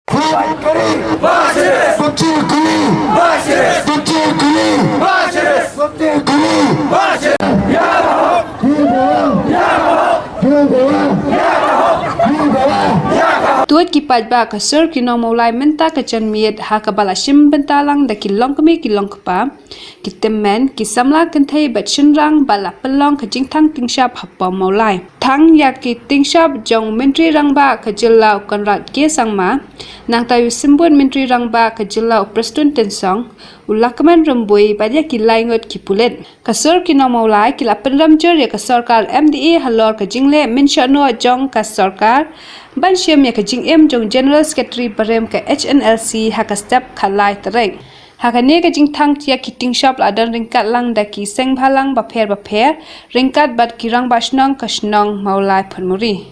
Tuat kipat ba kasur kinong maulai menta kacan miet ha kabala shim bentalang da kilong kami kilong kapa kitemen kisamla kentai bat shinrang bala pelong kajing thang tingshap happa maulai thang ya ki tingshap jong mentri rang ba kajilla konrat ke sangma nang tayu simbun mentri rang ba kajilla prestun tensong ulakman rambui badya kilai ngot kipulet kasur kinong maulai kila penram jer ya kasorkar MDA halor kajingle menshano jong kasorkar ban shem ya kajing jong general secretary barem ka HNLC haka step khalai tereng hakane kajing thang tia kiting shop ladan ringkat lang daki seng bhalang bapher ringkat bat kirang basnong kasnong maulai phanmuri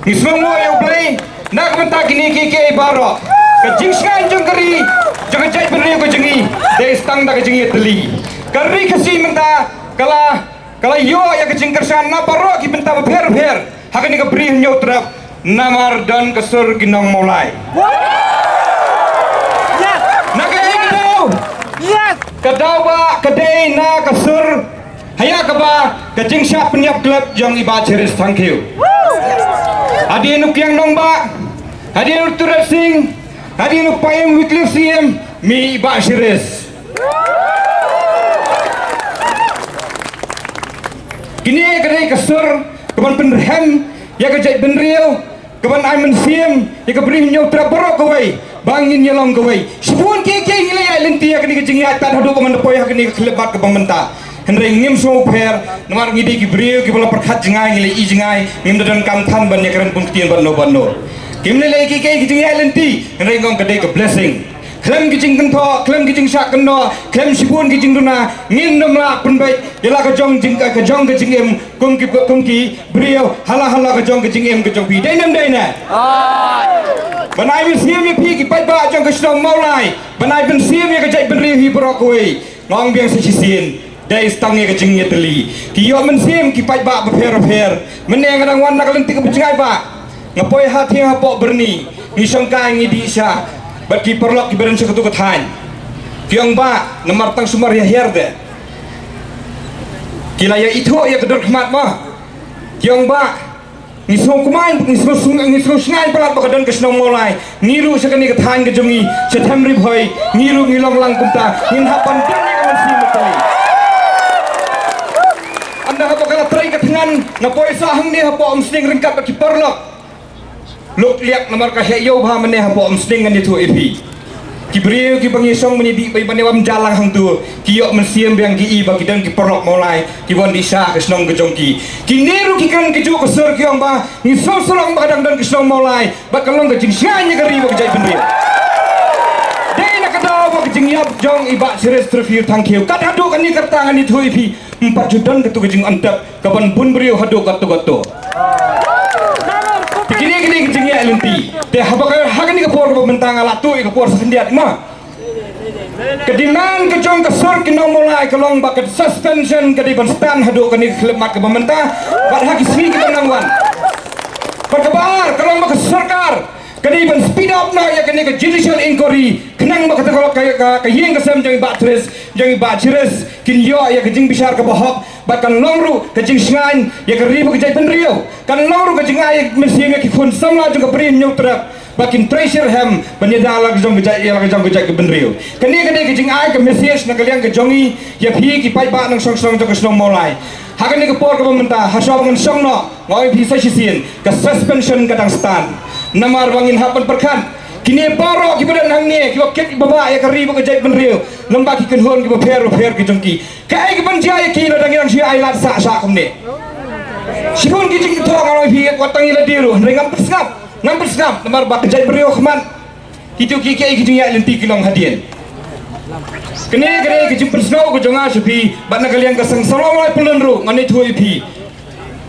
Ismong yang play nak mentak kini kiki baro kajing skan jong kari jong jai beri kajengi dei stang da kajengi teli kari kasi menta kala yo ya kajing kersan na baro ki menta bapher hakane ka beri nyau trap namar dan kesur ginong mulai Kadau ba kadai na kasur haya kaba kajing syap penyap klub jong iba ceris thank you Adi nuk yang nong ba Adi nuk turat sing Adi nuk payung Wycliffe CM mi iba ceris Kini kadai kasur kaban penrhem ya kajai benriu kaban aiman CM ya kabri nyau traborok kawai bangin nyelong kawai sebun keke nilai ai lenti ya kini kejing ya tan hadu kaman poy kini kelebat ke pementa henry ngim so per nomar ngidi ki brio ki bola perkhat jengai nilai i jengai ngim dan kam than ban ya keren pungtian ban no kim nilai keke kejing ya lenti henry ngom kedai ke blessing klem kejing kento klem kejing sak keno klem sebun kejing duna ngin nomla penbai dela ke jong kejing em kumki brio hala ke jong kejing em ke jong pi dai nam dai na Banai bin siam ya pi ki pai ba jong kesong maulai banai bin siam ya kajai bin ri hi brokoi ngong biang sisin dai stang ya kajing ya teli ki yo men siam ki pai ba bapher meneng kadang wan nak lentik becengai ba ngapoi hati hapo berni ni songkai ngi di sya bat ki perlok ki beren seketu kethan kiong ba nemar tang sumar ya herde kilaya itu ya kedor khmat ma kiong ba Nisong kumain, nisong sungai pelat bakadan kesnong mulai ngiru sekali kethan kejongi setem ribhoi ngiru ngilong lang kumta ngin hapan dan yang masih metali anda hapo kala trai ketengan ngapoi sahang ni hapo omsting ringkat baki perlok luk liak namar kahya yo bha mene hapo omsting ngan itu epi Kibriu ki bangisong menyidik bai banewam jalang hang tu kiyok mensiam biang ki i bagi dan ki perlok mulai ki wan disa kesnong kejongki kineru ki kan keju kesur ki ong ba ni sosolong badang dan kesnong mulai bakalong kejing syanya keri bagi jai benri dei nak kadau bagi jing yap jong iba seres treview thank you kat hadu kan ni kertangan itu ipi 4 judan ketu kejing antap kapan bun beriu hadu katu Kini kejing ya lenti deh habak hagan ni kapor ke bentang alatu ke kapor sekendiat ma kediman kejong kesur kinong mulai kelong bakat suspension kediban stand hadu kani kelemat ke pemerintah bad haki sini kita nangwan perkabar kelong bakat serkar kediban speed up na ya kani ke judicial inquiry kenang bakat kalau kayeng kesem jangi bak ceres kin yo ya kejing bisar ke bahok bahkan longru kejing sengan ya keribu kejai penrio kan longru kejing ay mesin ya kifun samla juga beri nyutrak bakin treasure ham penyedala kejong kejai ke penrio kani kejing ay ke mesias na kalian kejongi ya pi ki pai ba nang song jong kesnong mulai hakan ni kepor ke pemerintah hasau ngan song no ngoi bisa sisin ke suspension kadang stand namar bangin hapan perkan kini baro ki badan hang ni ki wakit baba ya keribu kejai penrio lembak ki kenhon ki bapher ki jongki kai ki banjaya ki ladang yang si ai lat sa kum ni sibun ki jing to ngaloi pi watang ila diru ngam persngap namar bak kejai penrio khman itu ki ki jing ya lenti ki long hadien kene ki jing persngau ko jonga supi ban kalian kasang salam lai pelunru ngani thui pi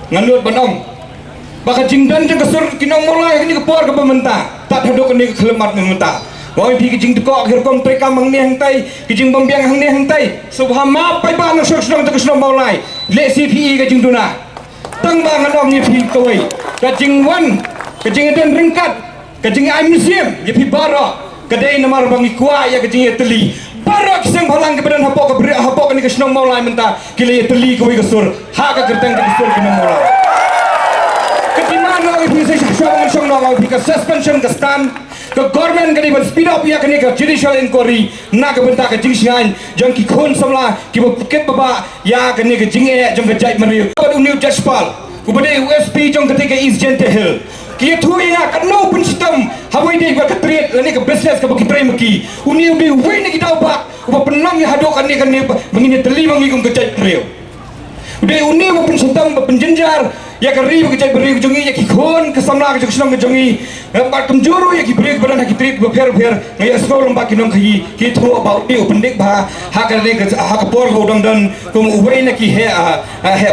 nganut banong baka jingdan jeng kesur kinong mulai kini kepor ke pemerintah tak hadok kini kelemat pemerintah woi pi kijing teko akhir kom treka mang ni hang tai kijing bombiang hang ni hang tai subhama pai ba no sok sok kesno mulai le CPE kijing duna tang ba ngan om ni pi koi kijing wan kejing eden ringkat kejing ai museum ye pi bara kedai namar bangi kuah ya kejing teli bara kisang balang ke badan hapok ke beri hapok ni ke senong maulai menta kile ye teli ke wi kesur ha ka gertang ke kesur ke maulai ketiman lo pi se syong syong lo pi ke suspension ke stand ke government ke di speed up ya ke ni ke judicial inquiry na ke benta ke jing sian jang ki khon samla ki buket baba ya ke ni ke jing e jang ke jai mari ko uniu jashpal ku bade USP jang ketika is gente hill kia tu inga kat no pun sistem hawai dei ba katret lani ke business ke bagi prime ki uni ubi wei ni kita ba uba penang ya hadok kan ni mengini teli mangi kum kecai reu ude uni uba pun sistem ba penjenjar ya ke ri kecai beri jongi ya ki khon ke samla ke senang ke jongi ba kemjuru ya ki beri badan ki trit ba pher ngaya skol ba ki nong ki tu about ni pendek ba ha ka ni ke ha ka por ho dang dan kum wei na ki he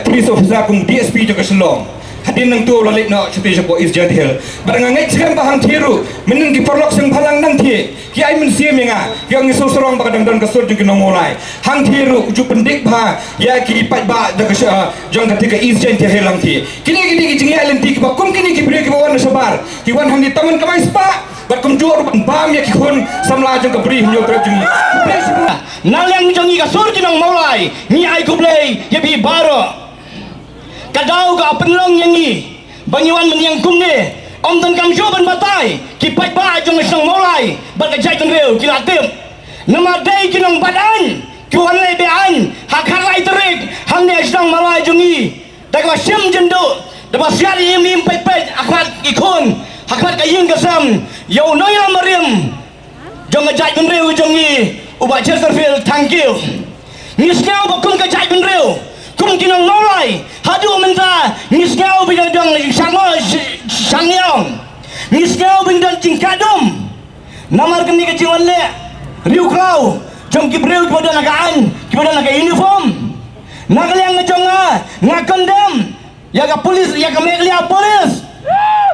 police officer kum DSP to ke selong hadin nang tu lalit no stage po is jad hill barang ngai chem ba hang thiru menung ki perlok seng phalang nang thi ki ai men sia menga yang ngi so sorong ba kadang dan kasur jung no molai hang thiru uju pendik ba ya ki pat ba da ka jong ketika is jad hill lang thi kini ki jing ya lenti ki ba kum kini ki bre ki ba wan sabar ki wan hang di taman kamai spa bat kum jor ban bam ya ki khon samla jong ka bri nyo tra jung nang yang jong ki kasur jung molai ni ai ku play ye bi baro kadau ka penlong yang ni bangiwan meniang kum ni om tan kam sho ban batai ki pai ba jong sang molai bat ka jai tan reu ki latim nama dai ki nong badan ki wan le be an ha khan lai terik hang ne sang molai jong ni da ka sim jendo da ba sia ni im pai pai akhat ki khon akhat ka yin ka sam yo no ya mariam jong ka jai tan reu jong ni uba Chesterfield thank you ni skau ba kum ka jai tan reu kum kinong molai hadu menta nisgau bidang dong sangyong nisgau bidang cingkadum namar kini ke jiwan le riu krau jong kibreu kepada nagaan kepada naga uniform naga yang ngejonga ngakondem ya ka polis ya ka meklia polis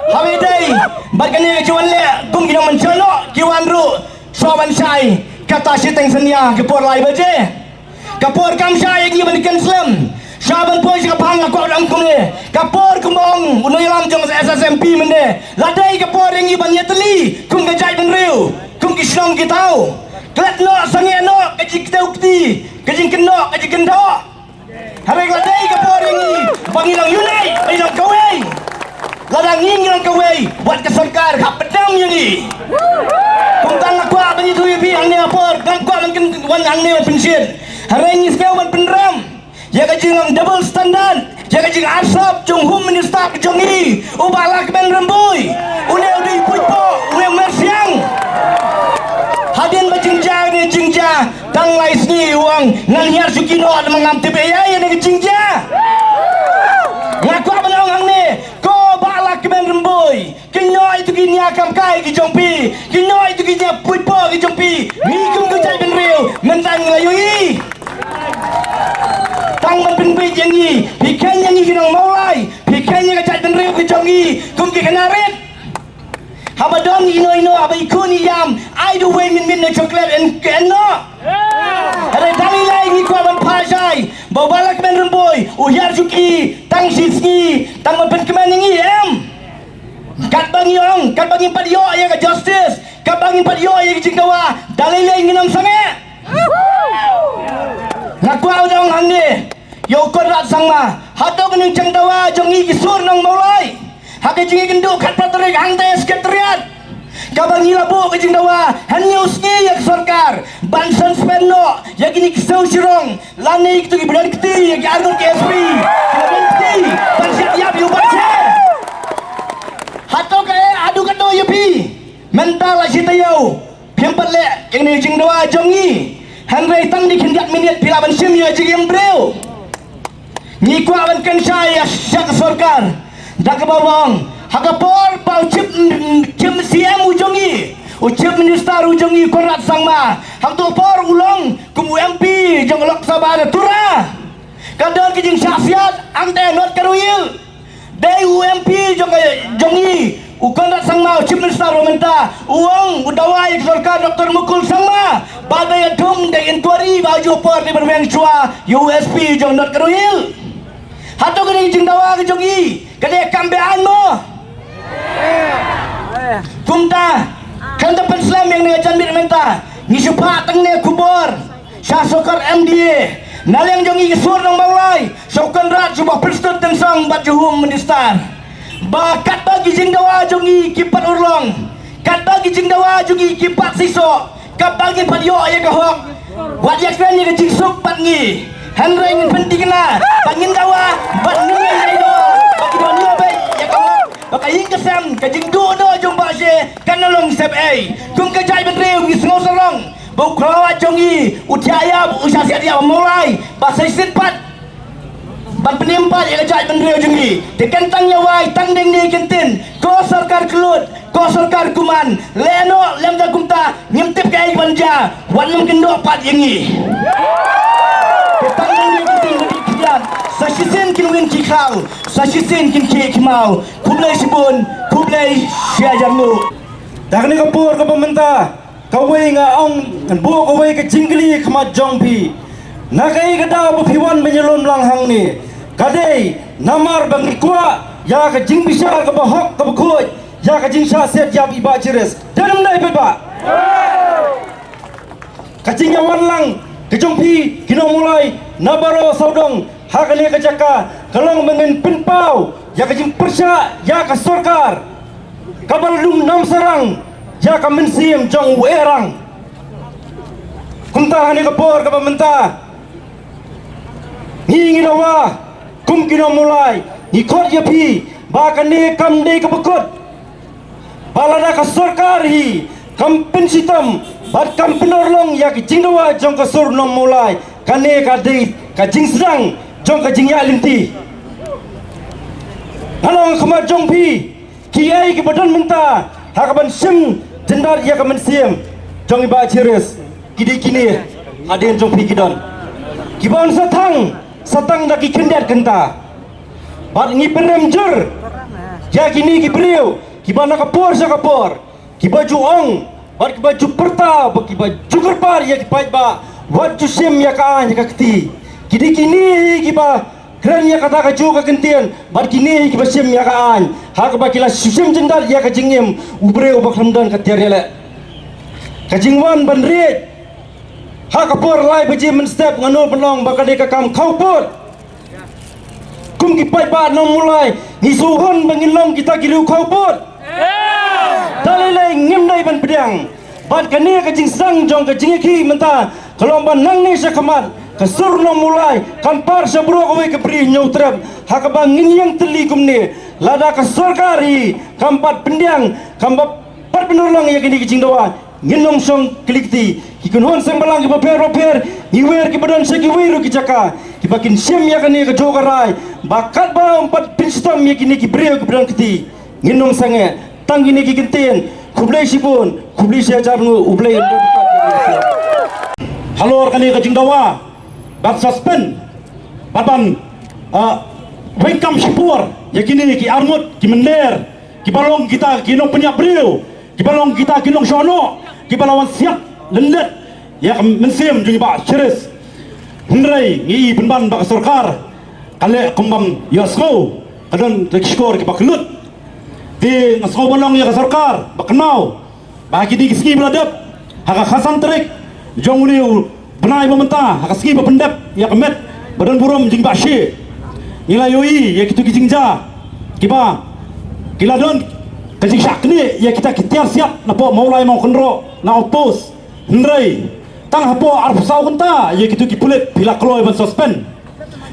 hawe dai bar kini ke jiwan le kum kinong mencolok kiwan ru soban sai kata siteng senia ke por lai baje kapor kam sai gi ban kanslem Saban poi si kapang aku orang kumne kapor kumong uno yalam jong SSMP mende ladai kapor yang iban yateli kum gajai ben riu kum kisnong kitau klet no sange no kajik kita ukti kajing keno kajik kendo hari ladai kapor yang i pangilang yunai pangilang kawai ladang ngilang kawai buat ke sarkar kap pedam yang i kum tang aku abang itu ibi ang ne apor kan ku mungkin wan ang ne pensiun hari ini sekarang penram ya kajing double standard ya kajing asap jong hum minister jong i ubalak ben rembui une udi puipo une mersiang hadin bajingja ni jingja tang lai sni uang nan hiar sukino ada mangam tbe ya ni jingja ngaku abanong hang ni ko balak ben rembui kinoi tu kinya kam kai ki jong pi kinoi tu kinya puipo ki jong pi mi kum ku jai ben riu mentang layui tang ban bin bi yang ni pikan yang ni kinong maulai pikan yang kacai dan riu ke jongi kum ki kanaret habadon ino aba ikuni yam ai do way min no chocolate and no ada dali lai ni ko ban phajai babalak ben remboy uyar juki tang sisni tang ban kemen ni em kat bangiong kat bangin padio ya ke justice kat bangin padio ya ke jingdawa dali lai nginam sange ngaku dong hang ni yo kodrat sangma hato kening jangdawa jongi kisur nong maulai hake jingi genduk kat patrik hang te sekretariat kabang ilabu ke jangdawa hanyo ski ya sarkar bansan spenno ya kini kisau sirong lani kitu ki bedan kiti ya ki argo KSP bedan kiti bansiap yap yu banse hato kae adu kato yupi mental asitayo piempat le kini jangdawa jongi Henry tang di kindiat minit bila bansim ya jigim breu ni kwa ban kan saya syak sarkar dak bawang hakapor pau chip CM ujongi chip minister ujongi korat sangma hak tu por ulong kum UMP jong lok sabar tura kadang kijing syasiat angte not karuil dei UMP jongi ukorat sangma chip minister romenta uang udawai sarkar Dr. Mukul sangma badai adum de inquiry baju por di berweng chua USP jong not karuil hato kini jingdawa ke jongi kade kambean mo pemerintah ni supa tengne kubur syasokar MDA naliang jongi gesur nang maulai sokan rat subah perstut tensang bat juhum mendistar bakat bagi jingdawa jongi kipat urlong kat bagi jingdawa jongi kipat siso kap bagi padio ya kahok wat yakran ni kecing sok pat ngi handreng penting na pangin dawa bat ngai dai do bagi do ni baik ya kahok baka ing kesam kajing do jumpa se kanalong sep ai kum kajai ben reu ngi sngo salong bau krawa jongi utiaya usah sia dia mulai bahasa sitpat ban penimpat ya kajai ben reu jongi tekan tang nyawai tang deng ni kentin ko sarkar kelut ko sarkar kuman leno lem da kumta nyemtip kai banja wan mem kendo pat yengi tang deng ni kentin di kian sasisin kin win ki khau sasisin kin ki mau kublai sibun kublai sia jarmu dak ni kapur ka pemerintah kawai nga ong bu kawai ke jingli khamat jongpi nakai kada bu phiwan menyelum langhang ni kadai namar bang kwa ya ka jing bisa ka bahok ka bukhoi ya ka jing sha set ya bi ba chires danam dai ba ka jing ya wan lang ke jongpi kino mulai nabaro saudong hakane ka jaka kalong mengen pinpau ya ka jing persya ya ka sarkar kabal lum nam sarang ya ka mensim jong werang kumta hani kapor ka pemerintah ni nginawa kum kino mulai ni khot ya pi ba ka ne kam de ka bekot balada ka sarkar hi kam pensitam bat kam penorlong ya ki jingdawa jong ka sur nom mulai ka ne ka de ka jing sedang jong ka jing ya linti halong khamat jong pi kiai ke badan minta hakaban sim jendar ya kamen sim jong iba ciris kidi kini aden jong pi kidon kibon satang daki kendat kenta bat ngi penem jur ya kini ki beliau kibana kapor sa kapor kibaju ong bat kibaju perta bat kibaju kerpar ya kipai ba wat jusim ya ka an ya ka kti kidi kini kiba keren ya kata kaju ka kentian bat kini ki basim ya kaan ha ka bakila susim jendal ya ka jingim ubre ubak hamdan ka tiar yele ka jingwan bandrit ha ka por lai baji men step nganu penong bakade ka kam khaupot kum ki pai ba nong mulai ni suhon bangilong kita kiru khaupot dalai ngim dai ban pedang bat kani ka jing sang jong ka jingki menta kalomban nang ni sakamat kasur no mulai kampar sabro kawai kepri nyautrap hakabang yang teli kumni lada ka sarkari kampat pendiang kampat pat penolong ya kini kicing dawa nginom song klikti kikunhon sembalang ki paper niwer ki badan segi wiru ki caka ki bakin sem ya kini ka jogarai bakat ba empat pinstam ya kini ki brio ki badan kiti nginom sange tang kini ki kentin kublai sibun kublai sia jarnu ublai halor kani kicing dawa bat suspend baban wengkam sipur ya kini ki armut ki mener ki balong kita kinong penyak beliau ki balong kita kinong sono ki balawan siap lendet ya mensim jungi ba ceres hendrai ngi benban ba sarkar kale kumbam yasko kadon tekskor ki baklut di ngasko balong ya sarkar baknau ba ki di ski beladap haka khasan trik jonguni benai pemerintah akaski pendap ya kemet badan buram jing bashi nilai yoi ya kitu kijingja kiba kiladon kajing syakni ya kita kitiar siap napo maulai mau kenro na outpost hendrai tang hapo arf sau kenta ya kitu kipulit bila kloy ban suspend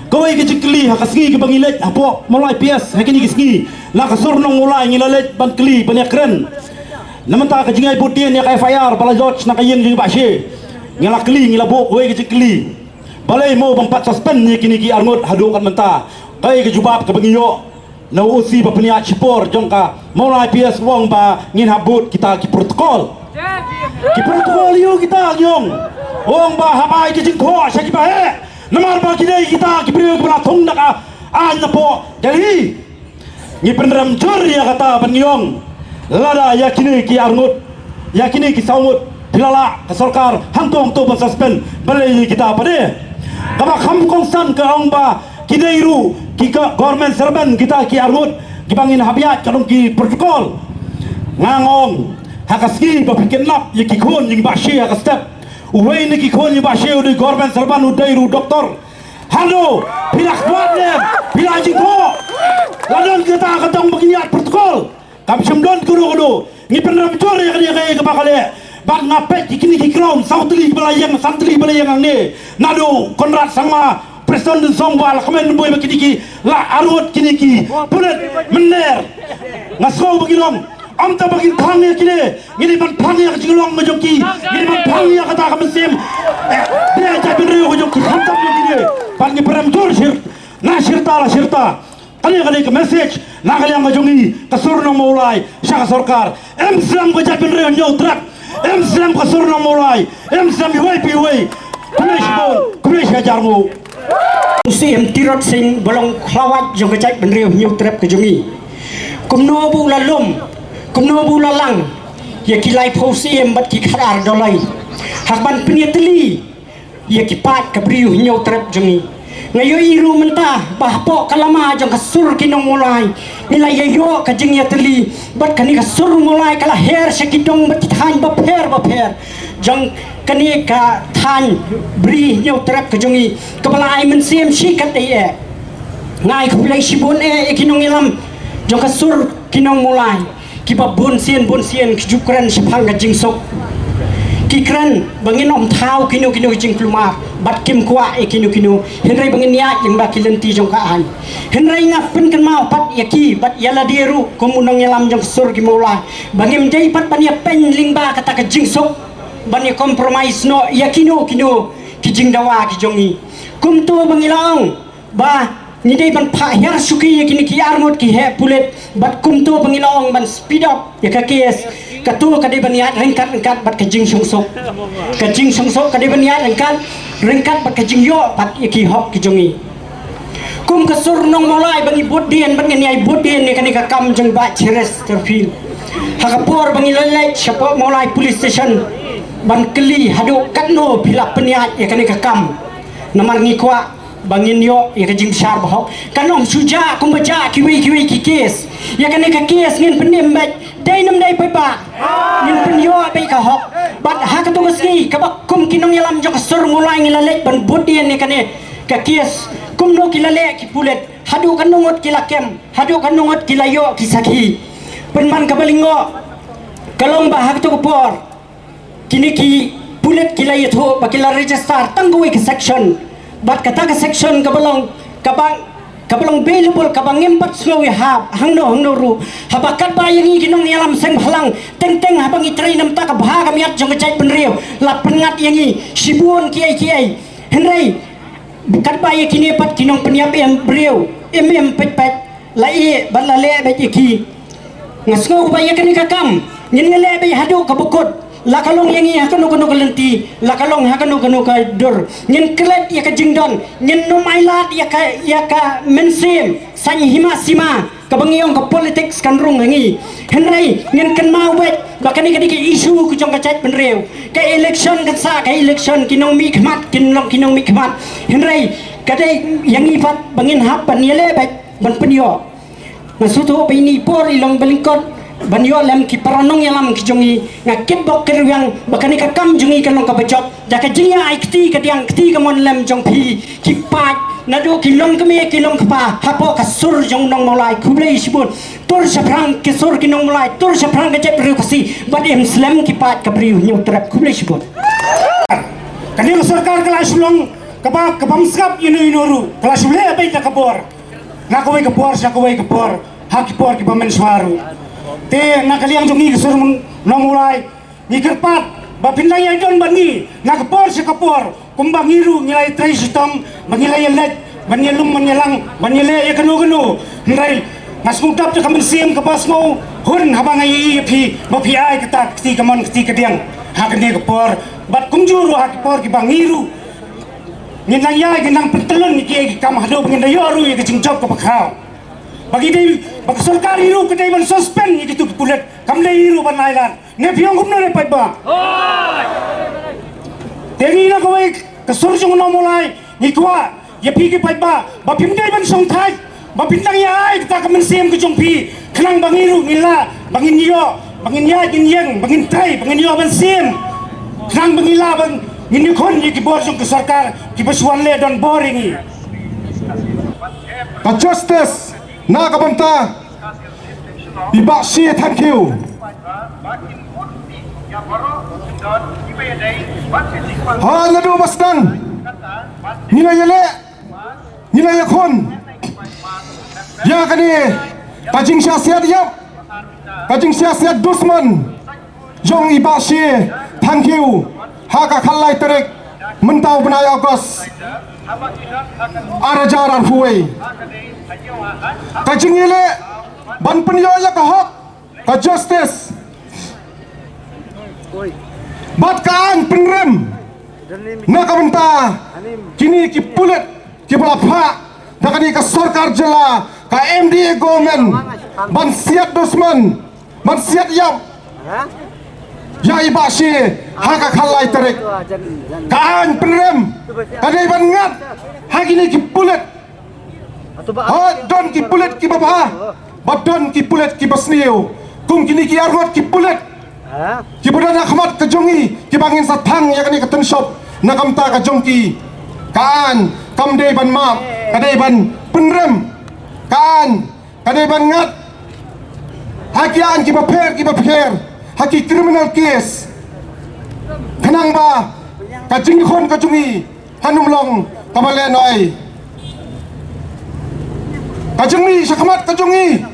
koi kijing kli akaski kibangilet hapo maulai PS hakini kiski la kasur nong mulai ngilalet ban kli banyak keren namanta kajingai putin ya FIR bala George na kayen jing bashi ngila keli ngila bok we ke keli balai mo bampat suspend ni kini ki arngot hadukan menta kai ke jubab ke bengiyo na usi ba penia cipor jongka mulai PS wong ba ngin habut kita ki protokol yo kita nyong wong ba habai ke jingko sa ki ba he namar ba kidai kita ki brio ke thong naka an na po jadi ni penderam jur ya kata bengiyong lada yakini ki arngot yakini ki saumut pilala ke sarkar hantong to ban suspend balai kita apa deh kama kham kongsan ke ongba kidairu ki government serban kita ki arut ki bangin habiat kalong ki protokol ngangong hakaski ba pikin lap ye ki khon ye ba shi hakas step uwei ni ki khon ye ba shi udi government serban udai ru doktor halo pilak buat nem pilak jiko ladon kita katong begini protokol kam semdon kudu ni pernah betul ya ke bakale bang ngapet ikini ki ground sautli belayang santri belayang ni nado konrad sama presiden songwal kemen boy begini ki la arut kini ki pulet mener ngasko begilong am ta bagin thang ya kini ngini ban thang ya jingolong majoki ngini ban thang ya kata kamesim dia jabin riu majoki khantam begini ban ni pernah betul sir na sirta kali ke message na kali ang majongi kasur nang maulai syaka sarkar Islam ko jabin riu nyaw trak Islam kasur nang maulai Islam iway piway kulish hajarmu Musim tirot sing balong klawat jong kecai benriu nyaw trap ke jongi kumno bu lalum kumno bu lalang ya kilai posiem bat ki khadar dolai hakban peniatli ya ki pat kabriu nyaw trap jongi ngayo iru mentah bahpo kalama jong kasur kinong mulai nilai yayo ka jing ya teli bat kani kasur mulai kala her sakidong bat than baper jong kani ka than bri nyaw trap ka jongi kepala ai men siem sikat e ngai khulai sibon e kinong ilam jong kasur kinong mulai kiba bon sien kijukran sepang ka jing sok kikran bangin om thau kinu jing klumar bat kim kwa e kinu henry bangin ya yang bakilenti jong kaan henry ngapin kan mau pat yaki bat yala diru komunong yalam jong sur ki maula bangim jai pat bania pen lingba kata ka jing sok bania compromise no yakino ki jing dawa ki jongi kum tu bangilong ba ni dai ban pha her suki yakini ki armut ki he pulet bat kum tu bangilong ban speed up ya ka kes katu kadai baniat rengkat bat kajing sungsok kadai baniat rengkat bat kajing yo pat iki hok ki jongi kum kasur nong mulai bangi bodien ban ngani bodien ni kani ka kam jeng ba cheres terfil hakapor bangi lalai siapa mulai police station ban keli hadu katno pilap peniat ya kani ka kam namar ngikwa bangin yo ya kajing besar bahok kanom suja kumbaja kiwi ki kes ya kani ka kes ngin penim bat dai nam dai pai ba ngin pen yo bai ka hok bat ha ka tugas ni ka bak kum kinong yalam jong sur mulai ngilalek ban bodien ni kani ka kes kum no kilale ki pulet hadu kanungot kilakem hadu kanungot kilayo kisaki penman ka balingo kalong ba ha ka por kini ki pulet kilayo tho bakila register tanggui ke section bat kata ke section kabalong available kabang empat slow hab hangno ru habakat bayangi kinong yalam seng halang teng habang itray nam ta kabha kamiat jong kecai penriu la pengat yangi sibuon kiai henry kat baye kini pat kinong peniap embryo pet la e balale ba iki ngasngo baye kini kakam ngele be hadu kabukut lakalong yangi hakano kalenti lakalong hakano ka dur ngin klet ya ka jingdon ngin numailat ya ka mensim sanyi himasima kabangiong ka politics kan rung ngi henry ngin kan mawet bakani ka isu ku jong ka chat penrew ka election kan sa ka election kinong mi khmat kinong mi khmat henry kadai yangi pat bangin hap paniele ban penyo ngasuto pa ini por ilong balingkot banyo lam ki paranong yalam ki jongi ngakit bok keruyang bakani ka kam jongi kalong ka bajok jaka jinga ai kti ka diang kti ka mon lam jong pi ki pat nado ki long kame ki long kpa hapo ka sur jong nong molai kublai sibun tur saprang ki sur ki nong molai tur saprang ka jep riu kasi bad em slam ki pat ka briu nyu trap kublai sibun kani sarkar kelas long kabamskap inu kelas ule apa ita kabor nakawai kapor hakipor ki pamen swaru te nakaliang jongi kesur nomulai nikerpat bapinlay ay don bani nakapor sa kapor kumbangiru ngilay tray sitam bangilay let banyelum manyelang banyele ya kanu nrai masmudap ta kamen kapas mo hun habang ay ipi mapi ay kata kti kamon kti kadiang hakane kapor bat kumjuru hakipor ki bangiru nginang ya ginang pentelon ni ki kam hado ngindayoru ya kejingjob kapakhaw bagi day bakasarkar iru kedai man suspend gitu pulet kamle iru ban island nepiong kumno ne paiba tengi na kawai kasurjung no mulai nikwa ya pigi paiba bapimdai ban songthai bapindang ya ai kita kamen sem ke jongpi kenang bangiru ngila bangin yo bangin ya gin yang bangin trai bangin yo ban sim nang bangila bang ngin kon ye ki bor jong ke sarkar ki basuan le don boring i ka justice na ka banta ibak si thank you ha ladu basdang nilai yele nilai yakon ya kani kajing syasiat yap kajing syasiat dusman jong ibak si thank you ha ka khalai terik mentau benai agos arajaran huai kajing yele ban penyoya ka hak ka justice bat kaan penrem na ka benta kini ki pulet ki balapha nakani ka sarkar jela ka MDA government ban siat dusman ban siat yap ya ibasi haka khalai terik kaan penrem kadai ban ngat hakini ki pulet don ki pulet ki babha badon ki pulet ki basniu kum kini ki argot ki pulet ki budana khmat ka jongi ki bangin sa thang ya kani ka tenshop na kamta ka jongki kaan kamde ban map kadai ban penrem kaan kadai ban ngat hakian ki bapher haki criminal case kanang ba ka jingkhon ka jongi hanum long kamale noi ka jongi sakmat ka jongi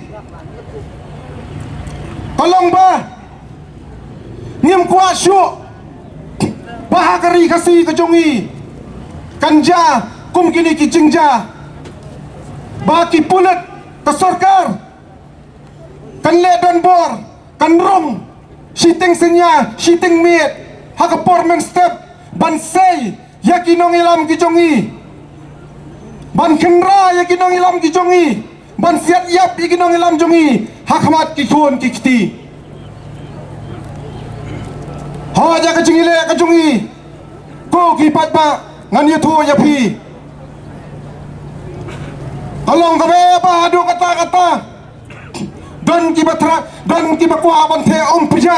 tolong ba ngim kuat syuk bahakari kasih kejongi kanja kum kini ki jingja baki pulet ke sarkar kan le dan bor kan rom siting senya siting miet haka pormen step ban sei yakinong ilam ki jongi ban kenra yakinong ilam ki jongi ban siat yap yakinong ilam jongi hakmat ki khon ki kiti haja ka jingile ka jungi ko ki patba ngan yathu ya phi tolong ka be ba adu kata don ki batra don ki bakwa ban the puja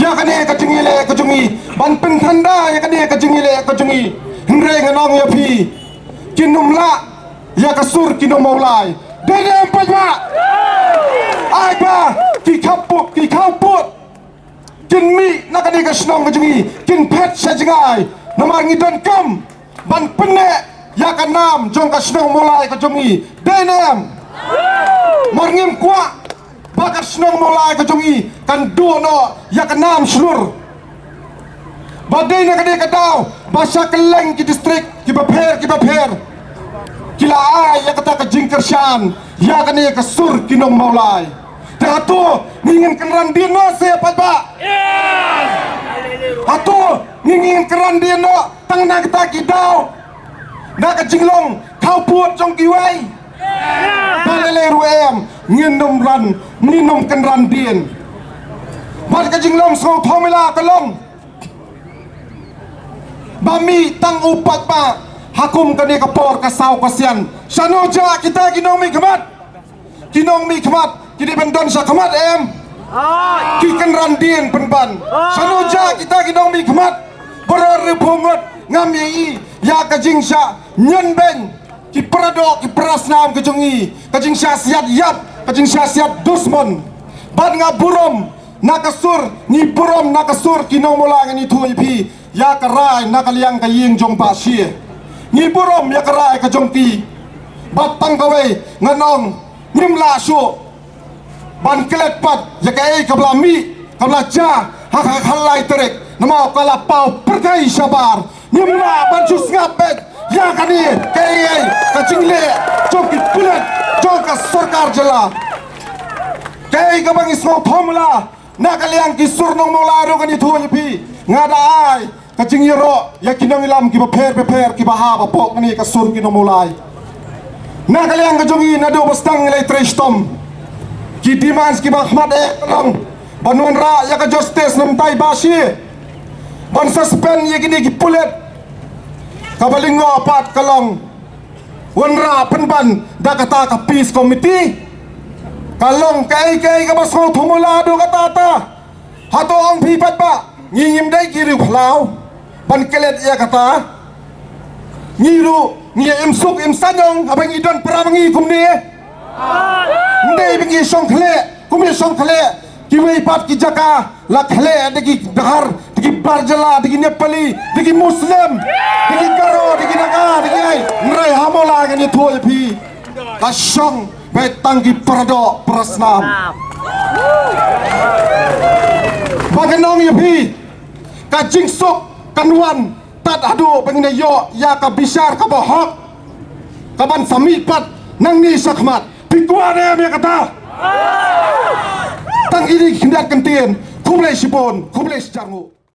ya kane ka jingile ka jungi ban pen thanda ya kane ka jingile ka jungi hingre nganong ya phi kinumla ya ka sur kinom maulai dene pajma ai ba ki khaput kin mi nakani ka snong ka jungi kin pet sa jingai namar ngidon kam ban penne ya ka nam jong ka snong mulai ka jungi denem marngim kwa ba ka snong mulai ka jungi kan duono ya ka nam slur badai nakani ka daw basa keleng ki distrik ki bapher kila ai ya kata ka jingkershan ya kani ka sur kinong maulai Dato ngingin keran dino siapa pak? Ato ngingin keran dino tang nak kita kidau nak jinglong kau puat jong kiwai balele ruem nginum ran minum keran din bar ka jinglong so thomela kalong bami tang upat pa hakum kani kapor kasau kasian sanoja kita kinong mi khamat jadi bendon sa khamat em ki kan randin penban sanuja kita kinong mi khamat beror pungut ngam yi ya ka jingsha nyen ben ki prado ki prasnam ka jongi ka jingsha siat yap ka jingsha siat dusmon ban nga burom nakasur ni burom nakasur kinong mola ngani thui phi ya ka rai nakaliang ka ying jong pa sie ni burom ya ka rai ka jongki batang kawe nganong nimla su ban kelet pat ya kai kabla mi kabla ja hak halai terek nama kala pau pertai sabar nimla ban sus ngapet ya kani kai ka jingle joki pulat joka sarkar jela kai ka bang ismo formula na kaliang ki surnong mola ro kani thu pi ngada ai ka jingyero ya kinong ilam ki beper ki baha bapok kani ka sur ki no mulai na kaliang ka jongi na do bastang nilai trestom ki demands ki Ahmad long banun ra ya ka justice nam tai basi ban suspend ye gini ki pulet kabalingo pat kalong unra penban da kata ka peace committee kalong kai ka basol thumula do kata hato ong phi pat ba ngim dai ki ru phlau ban kelet ya kata ngiru ngi im suk im sanyong abang idon pramangi kumni ndai bingi song khle kumni song khle ki wei pat ki jaka la khle degi dahar degi barjala degi nepali degi muslim degi garo degi naga degi ai nrai hamola ngani thoi phi ka song bai tanggi parado prasnam baganong ya phi ka jingsuk kanwan tat adu pengine yo ya ka bisar ka bohok ka ban sami pat nang ni sakmat pikwa ne me kata tang ini hendak kentien kumlai sipon kumlai sejarmu